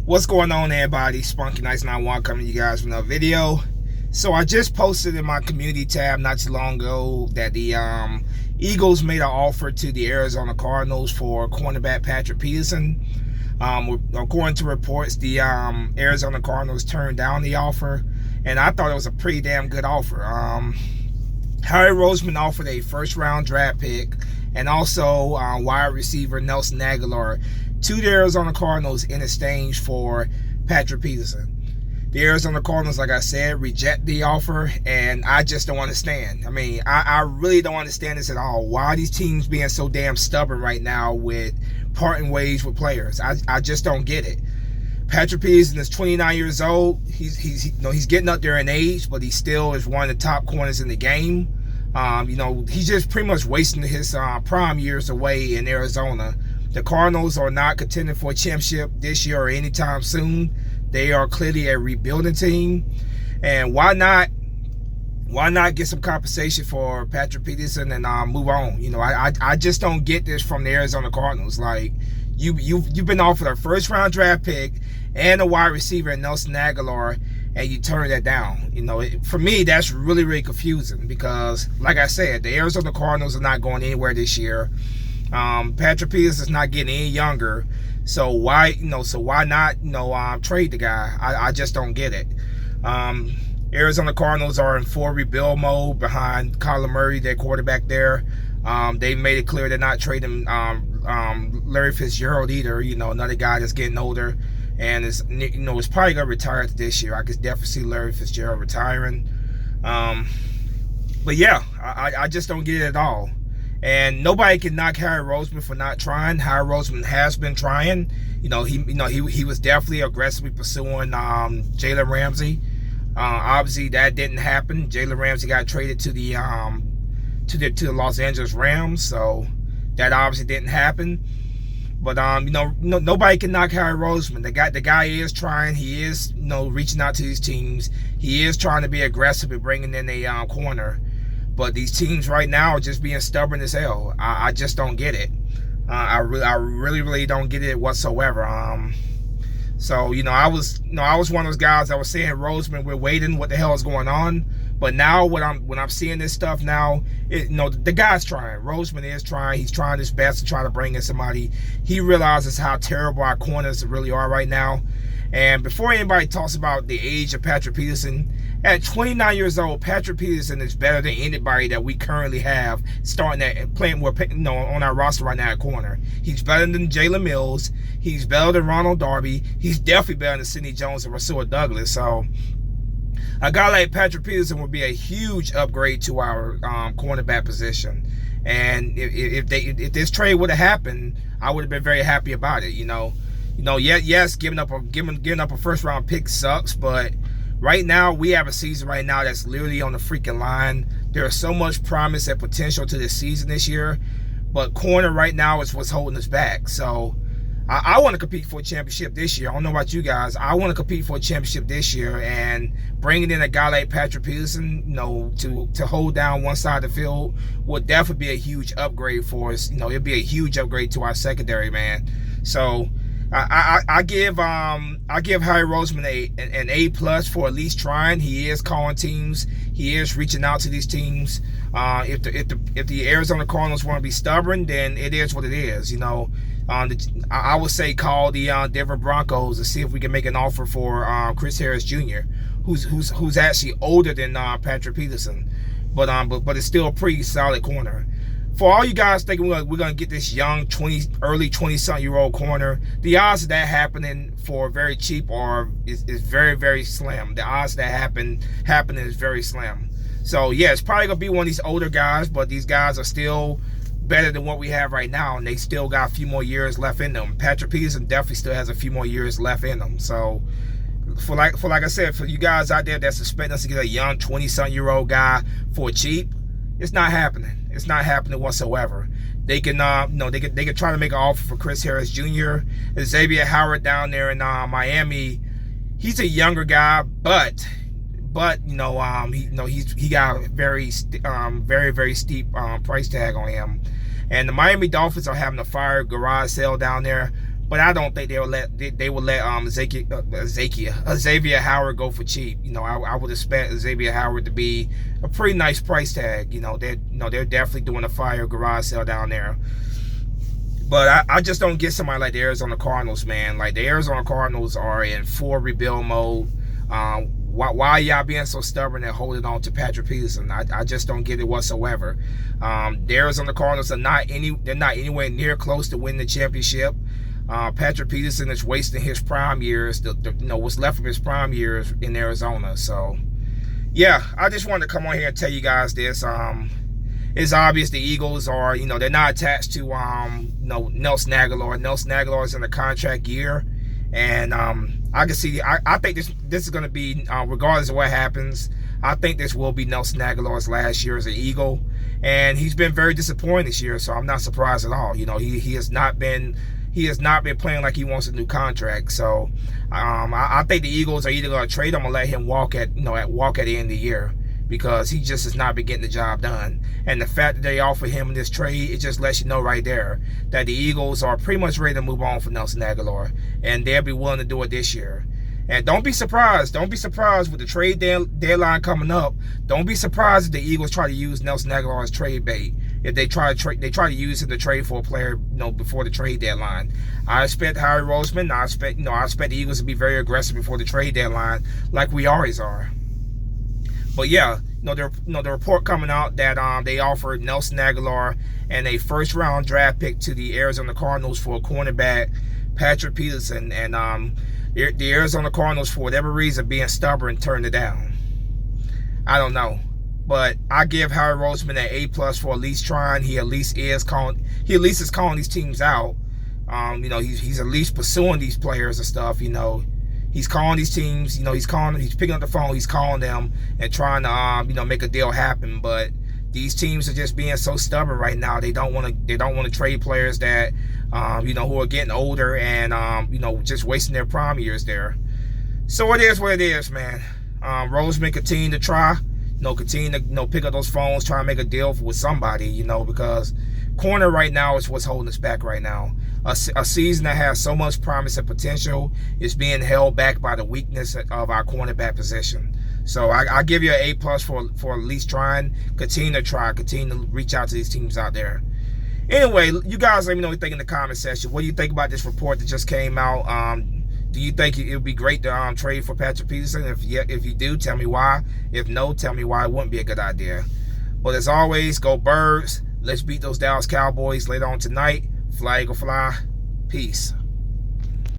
What's going on, everybody? Spunky Nice 91 coming to you guys with another video. So I just posted in my community tab not too long ago that the Eagles made an offer to the Arizona Cardinals for cornerback Patrick Peterson. According to reports, the Arizona Cardinals turned down the offer, and I thought it was a pretty damn good offer. Harry Roseman offered a first-round draft pick and also wide receiver Nelson Aguilar to the Arizona Cardinals in exchange for Patrick Peterson. The Arizona Cardinals, like I said, reject the offer, and I just don't understand. I mean, I really don't understand this at all. Why are these teams being so damn stubborn right now with parting ways with players? I just don't get it. Patrick Peterson is 29 years old. He's getting up there in age, but he still is one of the top corners in the game. He's just pretty much wasting his prime years away in Arizona. The Cardinals are not contending for a championship this year or anytime soon. They are clearly a rebuilding team, and why not get some compensation for Patrick Peterson and move on? I just don't get this from the Arizona Cardinals. Like, you've been offered a first round draft pick and a wide receiver in Nelson Aguilar, and you turn that down. For me, that's really, really confusing because, like I said, the Arizona Cardinals are not going anywhere this year. Patrick Peterson is not getting any younger, so why not trade the guy? I just don't get it. Arizona Cardinals are in full rebuild mode behind Kyler Murray, their quarterback there. They made it clear they're not trading Larry Fitzgerald either. Another guy that's getting older, and it's probably gonna retire after this year. I could definitely see Larry Fitzgerald retiring. But yeah, I just don't get it at all. And nobody can knock Harry Roseman for not trying. Harry Roseman has been trying. He was definitely aggressively pursuing Jalen Ramsey. Obviously, that didn't happen. Jalen Ramsey got traded to the Los Angeles Rams, so that obviously didn't happen. But nobody can knock Harry Roseman. The guy is trying. He is reaching out to these teams. He is trying to be aggressive and bringing in a corner. But these teams right now are just being stubborn as hell. I just don't get it. I really don't get it whatsoever. So I was one of those guys that was saying, Roseman, we're waiting. What the hell is going on? But now when I'm seeing this stuff now, the guy's trying. Roseman is trying. He's trying his best to try to bring in somebody. He realizes how terrible our corners really are right now. And before anybody talks about the age of Patrick Peterson, at 29 years old, Patrick Peterson is better than anybody that we currently have starting at playing on our roster right now at corner. He's better than Jalen Mills. He's better than Ronald Darby. He's definitely better than Sidney Jones and Rasul Douglas. So a guy like Patrick Peterson would be a huge upgrade to our cornerback position. And if this trade would have happened, I would have been very happy about it. Yes, giving up a first round pick sucks, but right now we have a season right now that's literally on the freaking line. There is so much promise and potential to this season this year, but corner right now is what's holding us back. So I want to compete for a championship this year. I don't know about you guys. I want to compete for a championship this year, and bringing in a guy like Patrick Peterson, to hold down one side of the field would definitely be a huge upgrade for us. It'd be a huge upgrade to our secondary, man. So I give Harry Roseman an A+ for at least trying. He is calling teams. He is reaching out to these teams. If the Arizona Cardinals want to be stubborn, then it is what it is. I would say call the Denver Broncos to see if we can make an offer for Chris Harris Jr., who's actually older than Patrick Peterson, but it's still a pretty solid corner. For all you guys thinking we're gonna get this young early 20-something-year-old corner, the odds of that happening for very cheap is very, very slim. The odds of that happening is very slim. So yeah, it's probably gonna be one of these older guys, but these guys are still better than what we have right now, and they still got a few more years left in them. Patrick Peterson definitely still has a few more years left in them. So for like I said, for you guys out there that's expecting us to get a young 20-something-year-old guy for cheap, it's not happening. It's not happening whatsoever. They can they can try to make an offer for Chris Harris Jr. Xavier Howard down there in Miami. He's a younger guy, but he got a very very steep price tag on him. And the Miami Dolphins are having a fire garage sale down there. but I don't think they will let Xavier Howard go for cheap. I would expect Xavier Howard to be a pretty nice price tag. They're definitely doing a fire garage sale down there. But I just don't get somebody like the Arizona Cardinals, man. Like, the Arizona Cardinals are in full rebuild mode. Why y'all being so stubborn and holding on to Patrick Peterson? I just don't get it whatsoever. The Arizona Cardinals are not anywhere near close to winning the championship. Patrick Peterson is wasting his prime years, what's left of his prime years in Arizona. So, yeah, I just wanted to come on here and tell you guys this. It's obvious the Eagles are, they're not attached to, Nelson Aguilar. Nelson Aguilar is in a contract year. And I can see, I think this is going to be, regardless of what happens, I think this will be Nelson Aguilar's last year as an Eagle. And he's been very disappointing this year, so I'm not surprised at all. He has not been playing like he wants a new contract. So I think the Eagles are either going to trade him or let him walk at the end of the year, because he just has not been getting the job done. And the fact that they offer him this trade, it just lets you know right there that the Eagles are pretty much ready to move on for Nelson Aguilar, and they'll be willing to do it this year. And don't be surprised with the trade deadline coming up. Don't be surprised if the Eagles try to use Nelson Aguilar as trade bait. If they try to use him to trade for a player, before the trade deadline. I expect Harry Roseman. I expect the Eagles to be very aggressive before the trade deadline, like we always are. But yeah, the report coming out that they offered Nelson Aguilar and a first-round draft pick to the Arizona Cardinals for a cornerback, Patrick Peterson, and the Arizona Cardinals, for whatever reason, being stubborn, turned it down. I don't know, but I give Harry Roseman an A+ for at least trying. He at least is calling these teams out. He's at least pursuing these players and stuff. He's calling these teams, he's picking up the phone, he's calling them and trying to, make a deal happen. But these teams are just being so stubborn right now. They don't want to trade players that, who are getting older and, just wasting their prime years there. So it is what it is, man. Roseman continue to try, continue to, pick up those phones, try and make a deal with somebody, because corner right now is what's holding us back right now. A season that has so much promise and potential is being held back by the weakness of our cornerback position. So I give you an A+ for at least trying. Continue to try. Continue to reach out to these teams out there. Anyway, you guys let me know what you think in the comment section. What do you think about this report that just came out? Do you think it would be great to trade for Patrick Peterson? If you do, tell me why. If no, tell me why it wouldn't be a good idea. But as always, go Birds. Let's beat those Dallas Cowboys later on tonight. Fly, Eagle, fly. Peace.